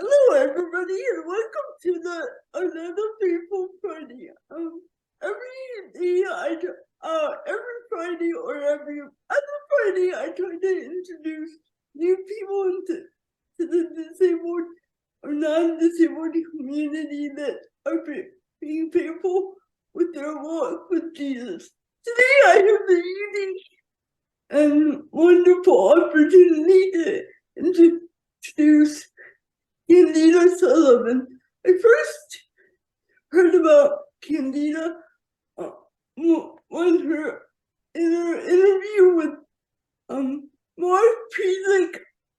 Hello, everybody, and welcome to the Another People Party. Every day every Friday or every other Friday, I try to introduce new people into the disabled or non-disabled community that are being faithful with their walk with Jesus. Today, I have the unique and wonderful opportunity to introduce Candida Sullivan. I first heard about Candida when her in her interview with Mark Prizik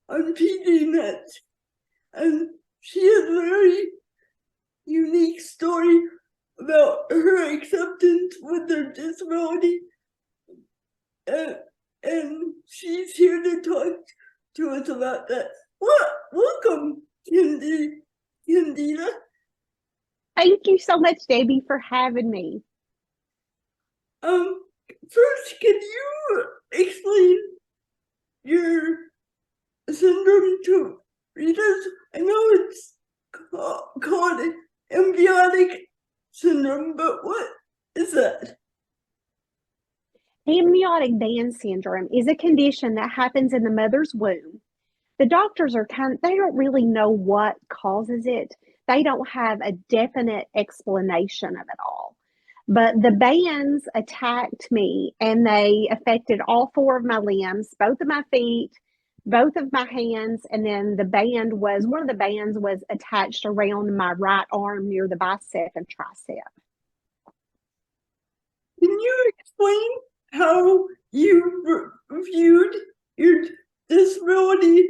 on PDNet, and she has a very unique story about her acceptance with her disability, and she's here to talk to us about that. Welcome, Candida. Thank you so much, Debbie, for having me. First, can you explain your syndrome to readers? I know it's called amniotic syndrome, but what is that? Amniotic band syndrome is a condition that happens in the mother's womb. The doctors they don't really know what causes it. They don't have a definite explanation of it all. But the bands attacked me and they affected all four of my limbs, both of my feet, both of my hands, and then one of the bands was attached around my right arm near the bicep and tricep. Can you explain how you viewed your disability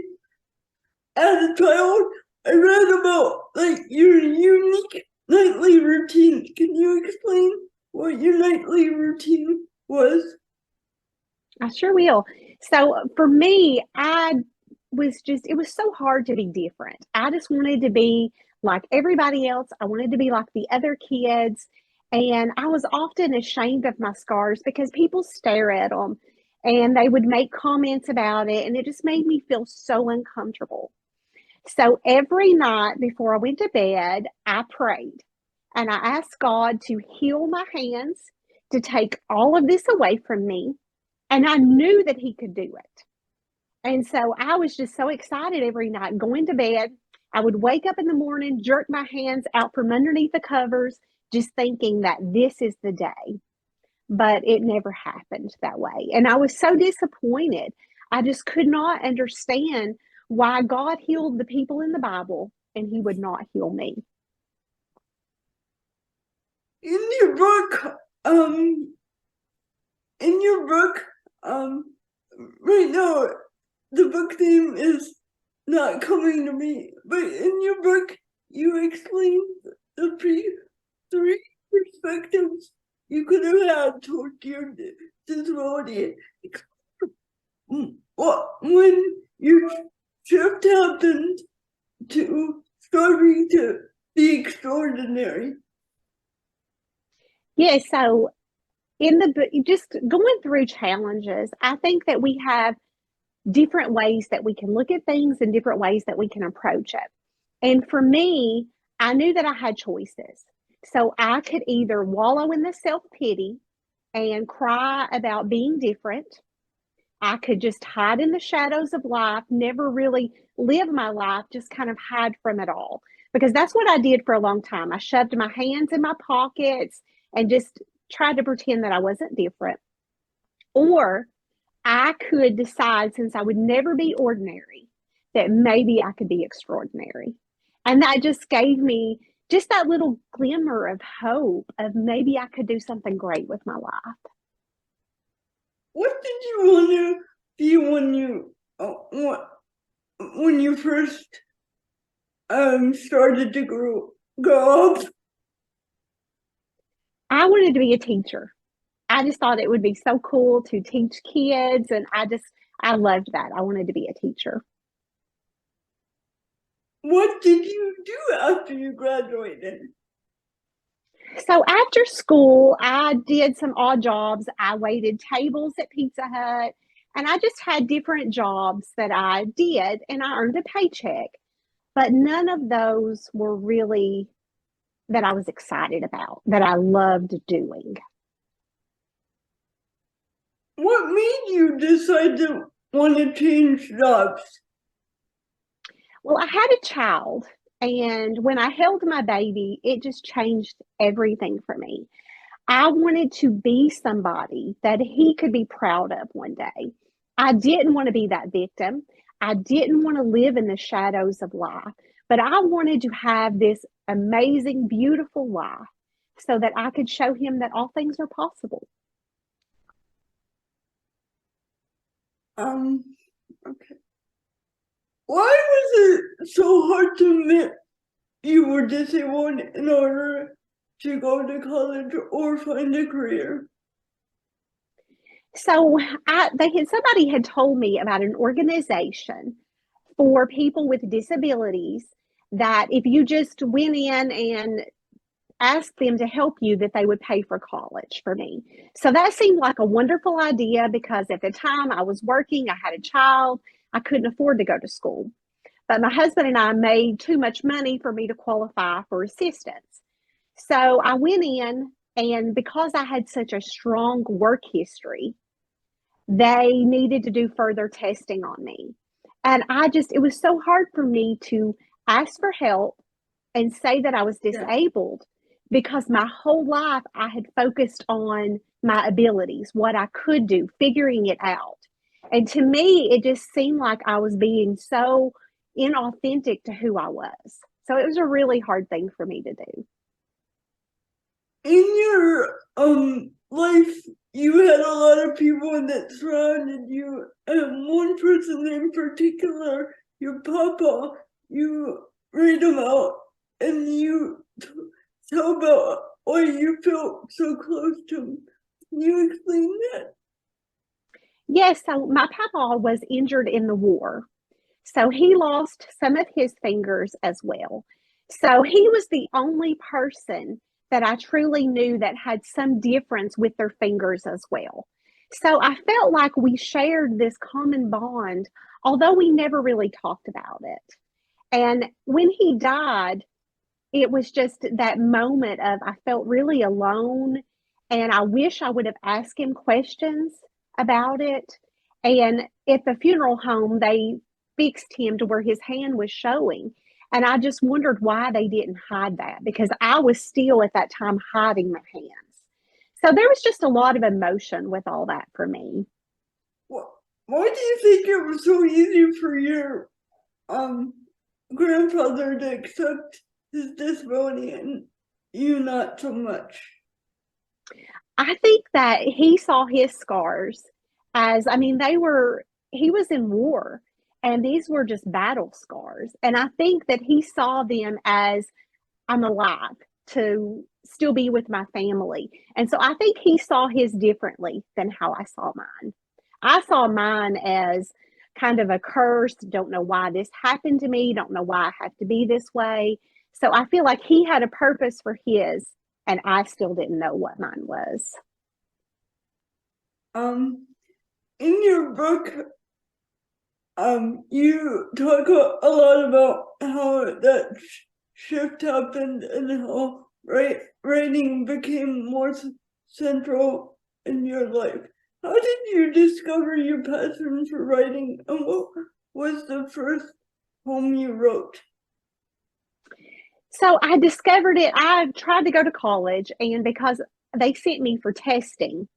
as a child? I read about your unique nightly routine. Can you explain what your nightly routine was? I sure will. So for me, it was so hard to be different. I just wanted to be like everybody else. I wanted to be like the other kids. And I was often ashamed of my scars because people stare at them and they would make comments about it. And it just made me feel so uncomfortable. So every night before I went to bed, I prayed and I asked God to heal my hands, to take all of this away from me. And I knew that He could do it. And so I was just so excited every night going to bed. I would wake up in the morning, jerk my hands out from underneath the covers, just thinking that this is the day. But it never happened that way. And I was so disappointed. I just could not understand why God healed the people in the Bible and He would not heal me. In your book, um, in your book, right now, the book name is not coming to me, but in your book, you explain the three perspectives you could have had toward your disability. What when your shift happened to starting to be extraordinary. Yeah, so just going through challenges, I think that we have different ways that we can look at things and different ways that we can approach it. And for me, I knew that I had choices. So I could either wallow in the self pity and cry about being different. I could just hide in the shadows of life, never really live my life, just kind of hide from it all. Because that's what I did for a long time. I shoved my hands in my pockets and just tried to pretend that I wasn't different. Or I could decide, since I would never be ordinary, that maybe I could be extraordinary. And that just gave me just that little glimmer of hope of maybe I could do something great with my life. What did you want to be when you first started to grow up? I wanted to be a teacher. I just thought it would be so cool to teach kids. And I loved that. I wanted to be a teacher. What did you do after you graduated? So after school, I did some odd jobs. I waited tables at Pizza Hut and I just had different jobs that I did and I earned a paycheck. but none of those were really that I was excited about, that I loved doing. What made you decide to want to change jobs? Well, I had a child, and when I held my baby, it just changed everything for me. I wanted to be somebody that he could be proud of one day. I didn't want to be that victim. I didn't want to live in the shadows of life, but I wanted to have this amazing, beautiful life so that I could show him that all things are possible. Um, okay. Why was it so hard to admit you were disabled in order to go to college or find a career? So somebody had told me about an organization for people with disabilities that if you just went in and asked them to help you, that they would pay for college for me. So that seemed like a wonderful idea because at the time I was working, I had a child, I couldn't afford to go to school. But my husband and I made too much money for me to qualify for assistance. So I went in, and because I had such a strong work history, they needed to do further testing on me. And it was so hard for me to ask for help and say that I was Yeah. disabled because my whole life I had focused on my abilities, what I could do, figuring it out. And to me, it just seemed like I was being so inauthentic to who I was. So it was a really hard thing for me to do. In your life, you had a lot of people that surrounded you, and one person in particular, your papa, you read him out and you tell about why you felt so close to him. Can you explain that? Yes, so my papa was injured in the war. So he lost some of his fingers as well. So he was the only person that I truly knew that had some difference with their fingers as well. So I felt like we shared this common bond, although we never really talked about it. And when he died, it was just that moment of I felt really alone, and I wish I would have asked him questions about it. And at the funeral home, they fixed him to where his hand was showing. And I just wondered why they didn't hide that because I was still at that time hiding my hands. So there was just a lot of emotion with all that for me. Why do you think it was so easy for your um grandfather to accept his disability and you not so much? I think that he saw his scars as, I mean, he was in war and these were just battle scars. And I think that he saw them as I'm alive to still be with my family. And so I think he saw his differently than how I saw mine. I saw mine as kind of a curse, don't know why this happened to me, don't know why I have to be this way. So I feel like he had a purpose for his, and I still didn't know what mine was. Um, in your book, you talk a lot about how that shift happened and how writing became more central in your life. How did you discover your passion for writing, and what was the first poem you wrote? So I discovered it. I tried to go to college, and because they sent me for testing,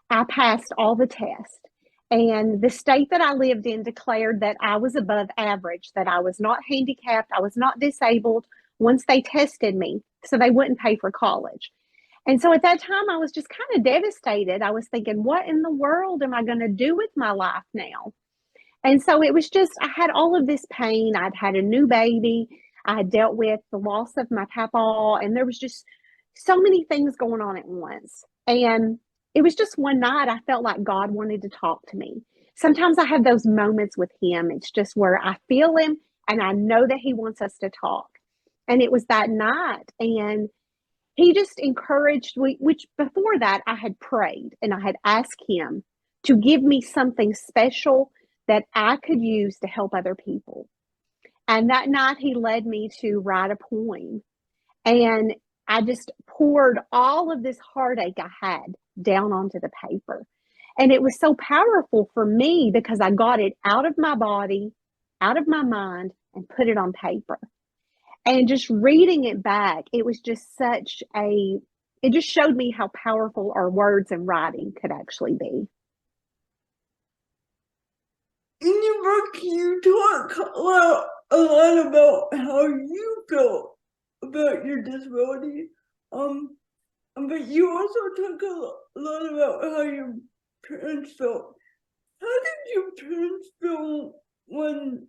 I passed all the tests. And the state that I lived in declared that I was above average, that I was not handicapped, I was not disabled once they tested me, so they wouldn't pay for college. And so at that time, I was just kind of devastated. I was thinking, what in the world am I going to do with my life now? And so it was just, I had all of this pain. I'd had a new baby. I had dealt with the loss of my papa, and there was just so many things going on at once. And it was just one night I felt like God wanted to talk to me. Sometimes I have those moments with Him. It's just where I feel Him and I know that He wants us to talk. And it was that night. And He just encouraged me, which before that I had prayed and I had asked Him to give me something special that I could use to help other people. And that night he led me to write a poem. And I just poured all of this heartache I had down onto the paper. And it was so powerful for me because I got it out of my body, out of my mind, and put it on paper. And just reading it back, it was just it just showed me how powerful our words and writing could actually be. In your book, you talk a lot about how you felt about your disability. But you also talk a lot about how your parents felt. How did your parents feel when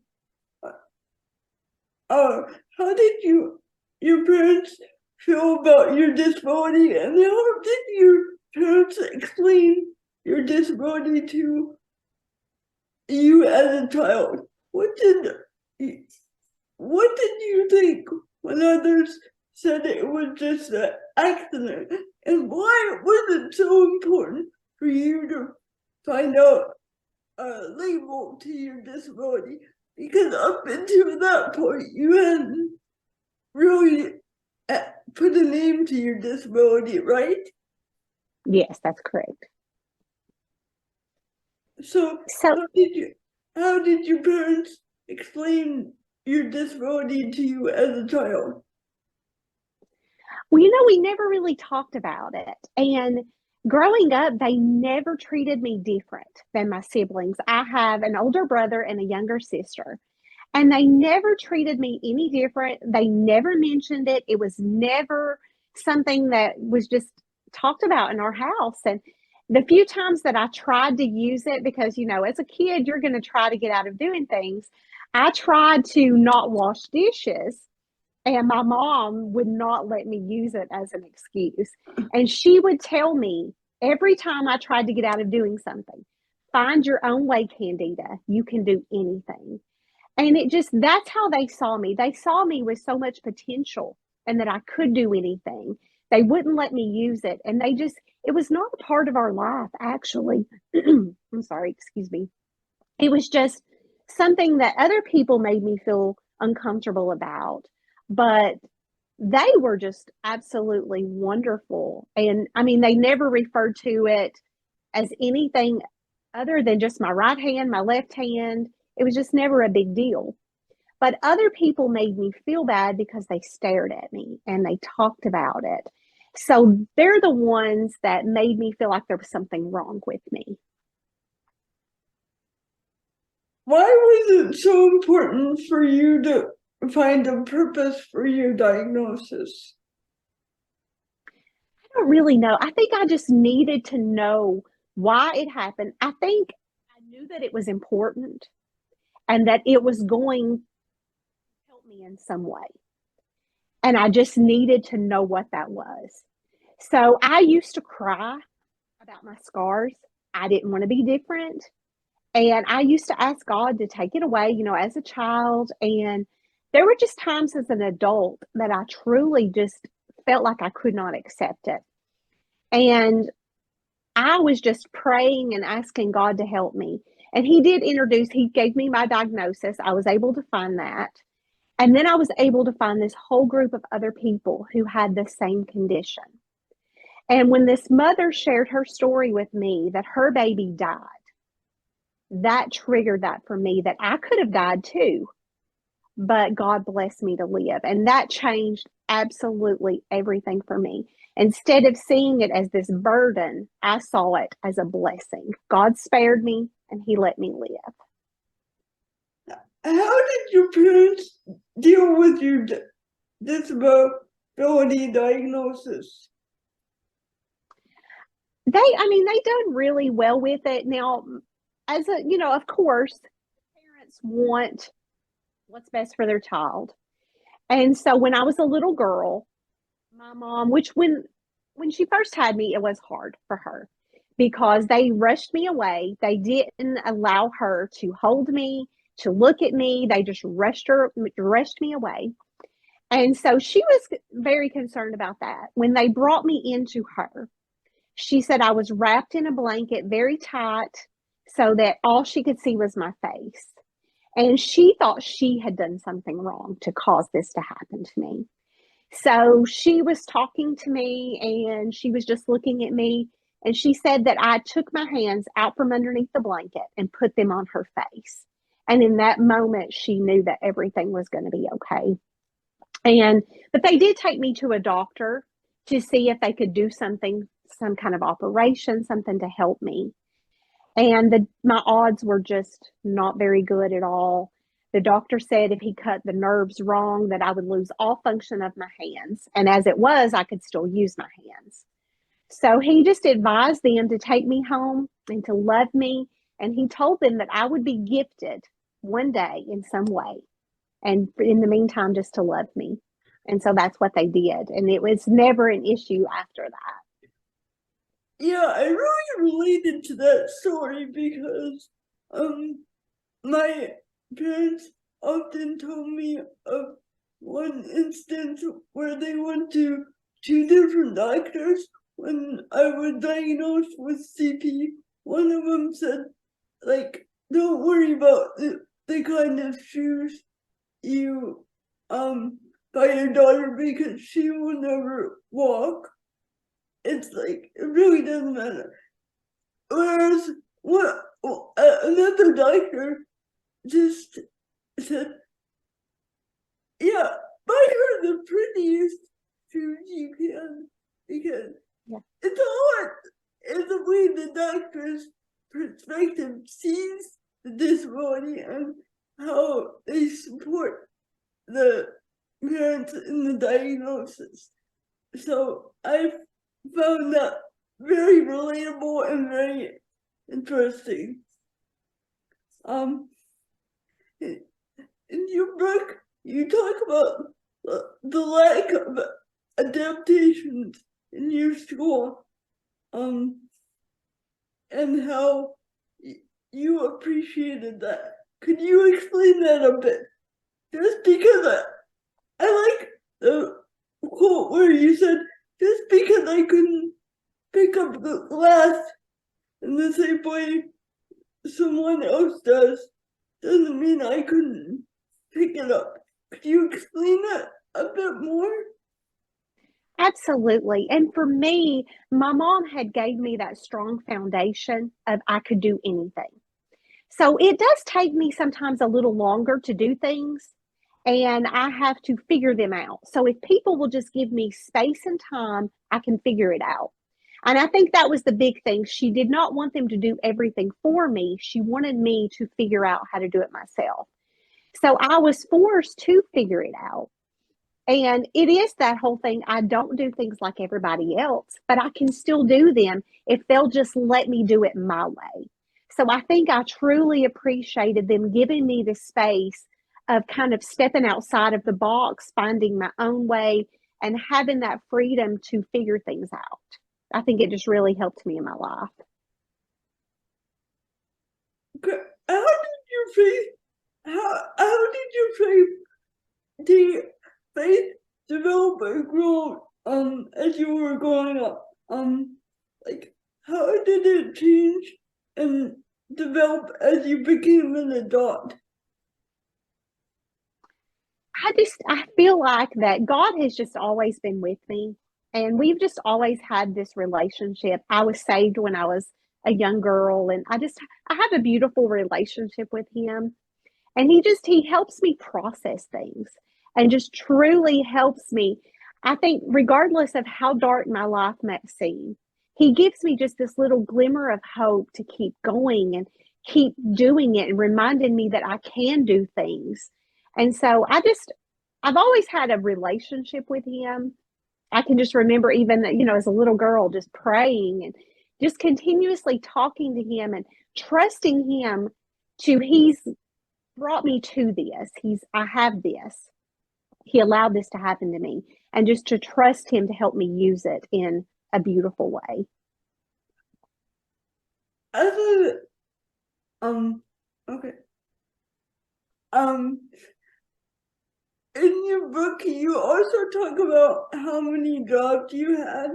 how did your parents feel about your disability, and how did your parents explain your disability to you as a child? What did you think when others said it was just an accident, and why was it so important for you to find out a label to your disability? Because up until that point, you hadn't really put a name to your disability, right? Yes, that's correct. So So, how did your parents explain your disability to you as a child? well, we never really talked about it. And growing up, they never treated me different than my siblings. I have an older brother and a younger sister, and they never treated me any different. They never mentioned it. It was never something that was just talked about in our house. And the few times that I tried to use it, because, as a kid, you're going to try to get out of doing things, I tried to not wash dishes, and my mom would not let me use it as an excuse. And she would tell me every time I tried to get out of doing something, find your own way, Candida. You can do anything. And that's how they saw me. They saw me with so much potential and that I could do anything. They wouldn't let me use it. And it was not a part of our life, actually. I'm sorry, excuse me. It was just something that other people made me feel uncomfortable about. But they were just absolutely wonderful. And I mean, they never referred to it as anything other than just my right hand, my left hand. It was just never a big deal. But other people made me feel bad because they stared at me and they talked about it. So they're the ones that made me feel like there was something wrong with me. Why was it so important for you to find a purpose for your diagnosis? I don't really know. I think I just needed to know why it happened. I think I knew that it was important and that it was going to help me in some way. And I just needed to know what that was. So I used to cry about my scars. I didn't want to be different. And I used to ask God to take it away, as a child. And there were just times as an adult that I truly just felt like I could not accept it. And I was just praying and asking God to help me. And He gave me my diagnosis. I was able to find that. And then I was able to find this whole group of other people who had the same condition. And when this mother shared her story with me that her baby died, that triggered that for me, that I could have died too, but God blessed me to live. And that changed absolutely everything for me. Instead of seeing it as this burden, I saw it as a blessing. God spared me and He let me live. How did your parents deal with your disability diagnosis? They done really well with it. Now, of course, parents want what's best for their child. And so when I was a little girl, my mom, which when she first had me, it was hard for her because they rushed me away. They didn't allow her to hold me, to look at me. They just rushed me away. And so she was very concerned about that. When they brought me into her, she said I was wrapped in a blanket very tight so that all she could see was my face. And she thought she had done something wrong to cause this to happen to me. So she was talking to me and she was just looking at me. And she said that I took my hands out from underneath the blanket and put them on her face. And in that moment, she knew that everything was going to be okay. But they did take me to a doctor to see if they could do something, some kind of operation, something to help me. And my odds were just not very good at all. The doctor said if he cut the nerves wrong, that I would lose all function of my hands. And as it was, I could still use my hands. So he just advised them to take me home and to love me. And he told them that I would be gifted one day in some way. And in the meantime, just to love me. And so that's what they did. And it was never an issue after that. Yeah, I really related to that story because my parents often told me of one instance where they went to 2 different doctors when I was diagnosed with CP. One of them said, like, don't worry about the kind of shoes you buy your daughter because she will never walk. It's like, it really doesn't matter. Whereas another doctor just said, yeah, buy her the prettiest shoes you can because Yeah. it's all in the way the doctor's perspective sees the disability and how they support the parents in the diagnosis. So I found that very relatable and very interesting. In your book, you talk about the lack of adaptations in your school, and how you appreciated that. Could you explain that a bit? Just because I like the quote where you said, just because I couldn't pick up the glass in the same way someone else doesn't mean I couldn't pick it up. Could you explain that a bit more? Absolutely. And for me, my mom had gave me that strong foundation of I could do anything. So it does take me sometimes a little longer to do things and I have to figure them out. So if people will just give me space and time, I can figure it out. And I think that was the big thing. She did not want them to do everything for me. She wanted me to figure out how to do it myself. So I was forced to figure it out. And it is that whole thing. I don't do things like everybody else, but I can still do them if they'll just let me do it my way. So I think I truly appreciated them giving me the space of kind of stepping outside of the box, finding my own way, and having that freedom to figure things out. I think it just really helped me in my life. How did you feel? How did you feel the faith develop and grow as you were growing up? Like, how did it change and develop as you became an adult? I feel like that God has just always been with me and we've just always had this relationship. I was saved when I was a young girl and I have a beautiful relationship with him and he helps me process things and just truly helps me. I think regardless of how dark my life might seem, he gives me just this little glimmer of hope to keep going and keep doing it and reminding me that I can do things. And so I've always had a relationship with him. I can just remember even, as a little girl, just praying and just continuously talking to him and trusting him he's brought me to this. I have this. He allowed this to happen to me and just to trust him to help me use it in a beautiful way. As a okay. Um in your book you also talk about how many jobs you had.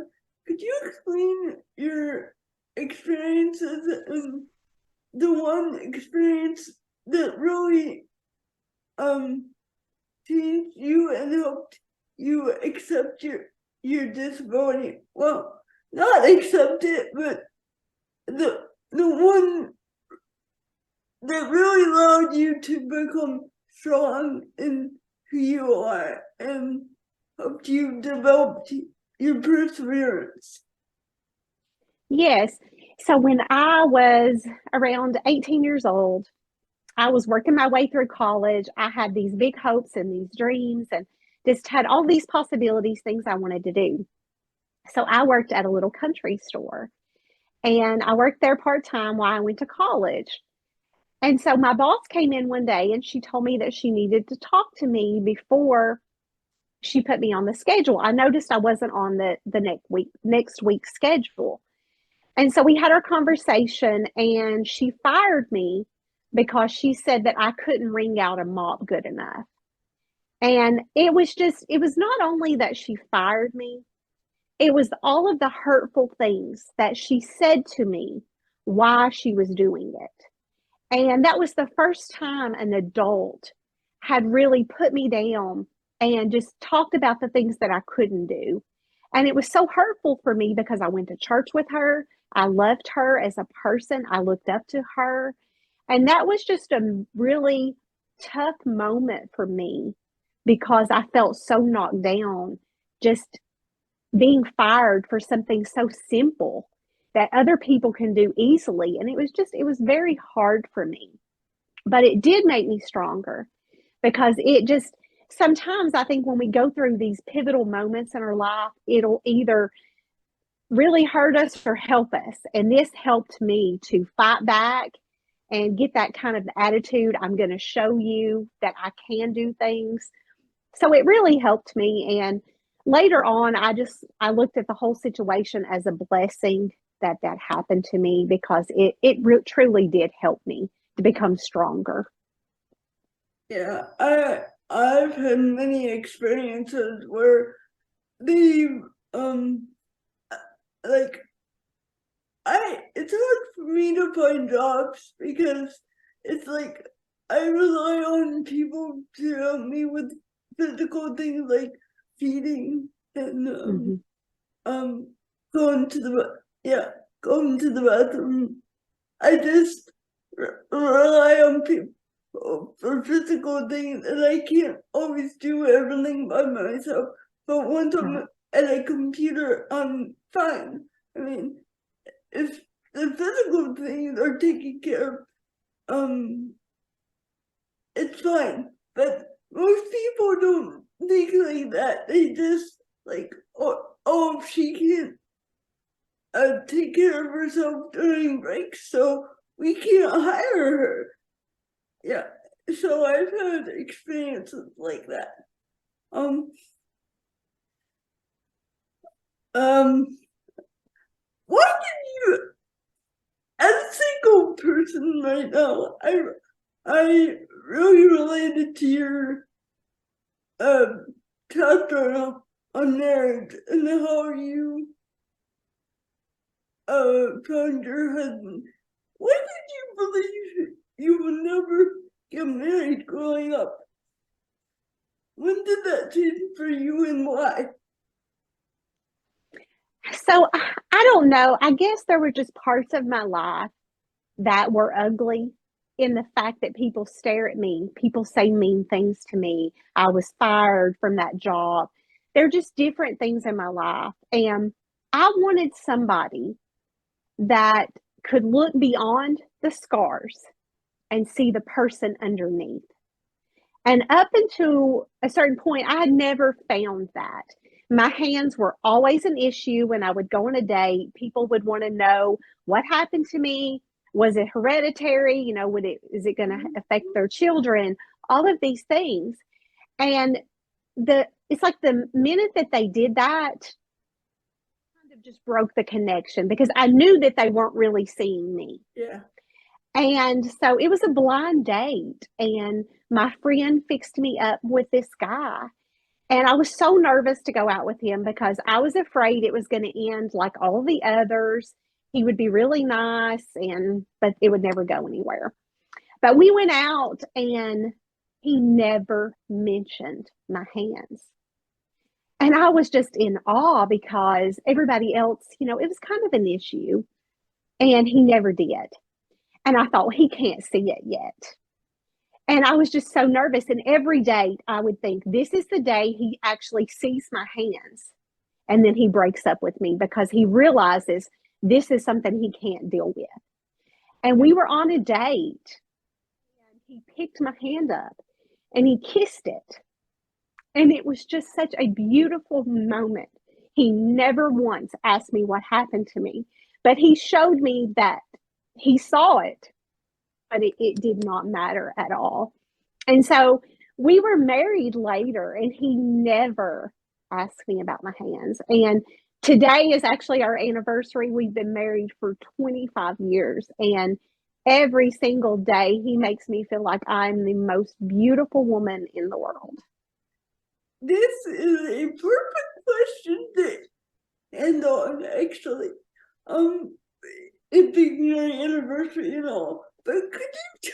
Could you explain your experiences and the one experience that really changed you and helped you accept your disability? Well, not accept it, but the one that really allowed you to become strong in who you are and helped you develop your perseverance. Yes. So when I was around 18 years old, I was working my way through college. I had these big hopes and these dreams and just had all these possibilities, things I wanted to do. So I worked at a little country store and I worked there part time while I went to college. And so my boss came in one day and she told me that she needed to talk to me before she put me on the schedule. I noticed I wasn't on the next week's schedule. And so we had our conversation and she fired me because she said that I couldn't wring out a mop good enough. And it was not only that she fired me, it was all of the hurtful things that she said to me why she was doing it. And that was the first time an adult had really put me down and just talked about the things that I couldn't do. And it was so hurtful for me because I went to church with her. I loved her as a person. I looked up to her. And that was just a really tough moment for me because I felt so knocked down just being fired for something so simple that other people can do easily. And it was very hard for me. But it did make me stronger because sometimes I think when we go through these pivotal moments in our life, it'll either really hurt us or help us. And this helped me to fight back and get that kind of attitude. I'm going to show you that I can do things. So it really helped me. And later on, I looked at the whole situation as a blessing that happened to me because truly did help me to become stronger. Yeah, I've had many experiences where the like it's hard for me to find jobs because it's like I rely on people to help me with physical things like feeding and Mm-hmm. um going to going to the bathroom. I just rely on people for physical things, and I can't always do everything by myself. But once I'm Right. at a computer, I'm fine. I mean, if the physical things are taken care of, it's fine. But most people don't think like that. They just like, oh, she can't take care of herself during breaks, so we can't hire her. Yeah, so I've had experiences like that. Um, um, what did you, as a single person right now, I really related to your um chapter on marriage and how you found your husband. Why did you believe you would never get married growing up? When did that change for you and why? So I don't know. I guess there were just parts of my life that were ugly in the fact that people stare at me, people say mean things to me. I was fired from that job. They're just different things in my life. And I wanted somebody that could look beyond the scars and see the person underneath. And up until a certain point, I had never found that. My hands were always an issue when I would go on a date. People would want to know what happened to me. Was it hereditary? You know, is it going to affect their children? All of these things. And it's like the minute that they did that, kind of just broke the connection because I knew that they weren't really seeing me. Yeah. And so it was a blind date, and my friend fixed me up with this guy. And I was so nervous to go out with him because I was afraid it was going to end like all the others. He would be really nice, but it would never go anywhere. But we went out, and he never mentioned my hands. And I was just in awe because everybody else, it was kind of an issue, and he never did. And I thought, he can't see it yet. And I was just so nervous. And every day I would think, this is the day he actually sees my hands. And then he breaks up with me because he realizes this is something he can't deal with. And we were on a date, and he picked my hand up and he kissed it. And it was just such a beautiful moment. He never once asked me what happened to me, but he showed me that he saw it, but it did not matter at all. And so we were married later, and he never asked me about my hands. And today is actually our anniversary. We've been married for 25 years, and every single day he makes me feel like I'm the most beautiful woman in the world. This is a perfect question to end on, actually. It being your anniversary and all, but could you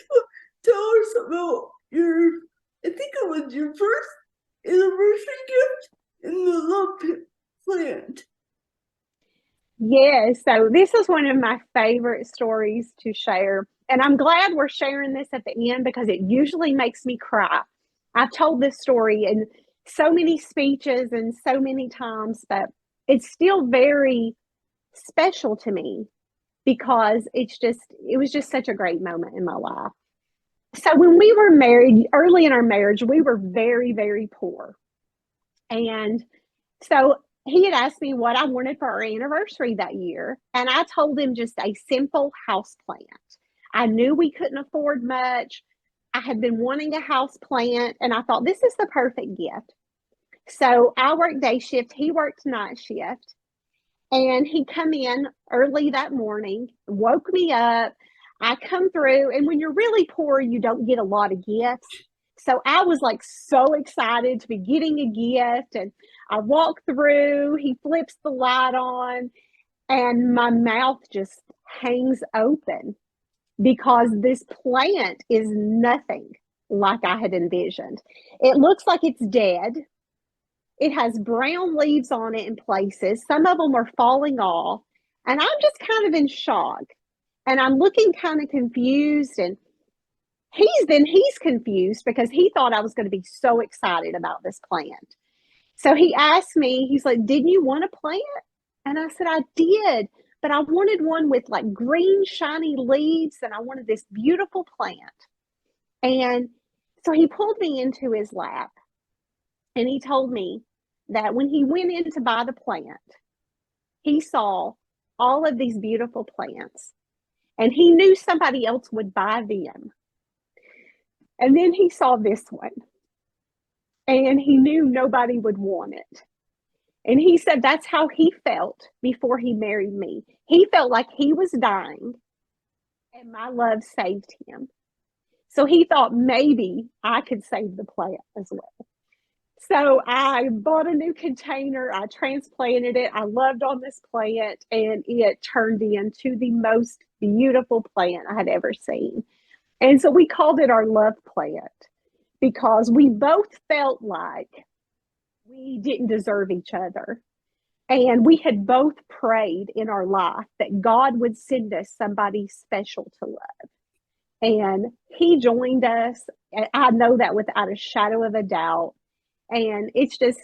tell us about I think it was your first anniversary gift in the love plant? Yes, so this is one of my favorite stories to share. And I'm glad we're sharing this at the end because it usually makes me cry. I've told this story in so many speeches and so many times, but it's still very special to me because it was just such a great moment in my life. So when we were married, early in our marriage, we were very, very poor. And so he had asked me what I wanted for our anniversary that year. And I told him just a simple house plant. I knew we couldn't afford much. I had been wanting a house plant, and I thought this is the perfect gift. So I worked day shift, he worked night shift. And he come in early that morning, woke me up. I come through, and when you're really poor, you don't get a lot of gifts. So I was like so excited to be getting a gift. And I walk through, he flips the light on, and my mouth just hangs open because this plant is nothing like I had envisioned. It looks like it's dead. It has brown leaves on it in places. Some of them are falling off. And I'm just kind of in shock. And I'm looking kind of confused. And he's confused because he thought I was going to be so excited about this plant. So he asked me, he's like, didn't you want a plant? And I said, I did, but I wanted one with like green, shiny leaves, and I wanted this beautiful plant. And so he pulled me into his lap, and he told me that when he went in to buy the plant, he saw all of these beautiful plants, and he knew somebody else would buy them. And then he saw this one, and he knew nobody would want it. And he said that's how he felt before he married me. He felt like he was dying, and my love saved him. So he thought maybe I could save the plant as well. So I bought a new container. I transplanted it. I loved on this plant, and it turned into the most beautiful plant I had ever seen. And so we called it our love plant because we both felt like we didn't deserve each other. And we had both prayed in our life that God would send us somebody special to love. And he joined us. I know that without a shadow of a doubt. And it's just,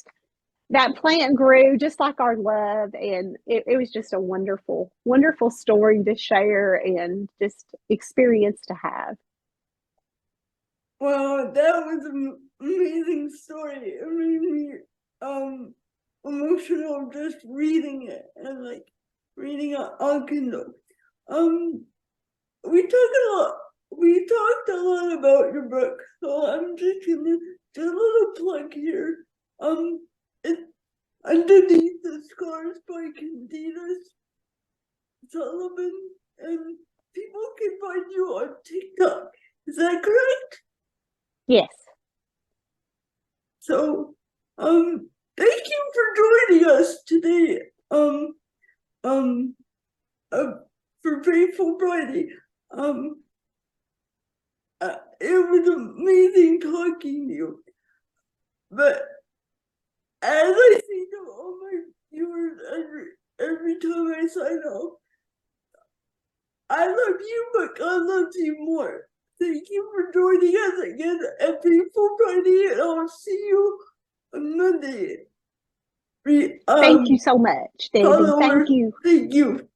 that plant grew just like our love. And it was just a wonderful, wonderful story to share and just experience to have. Wow, that was an amazing story. It made me emotional just reading it and like reading it on Kindle. We talked a lot about your book, so I'm just gonna do a little plug here. It's Underneath the Scars by Candida Sullivan, and people can find you on TikTok. Is that correct? Yes. So, thank you for joining us today. Uh, for Faithful Friday. It was amazing talking to you. But as I say to all my viewers every time I sign off, I love you, but God loves you more. Thank you for joining us again at People Friday, and I'll see you on Monday. Thank you so much, Deb, and thank Followers, you. thank you.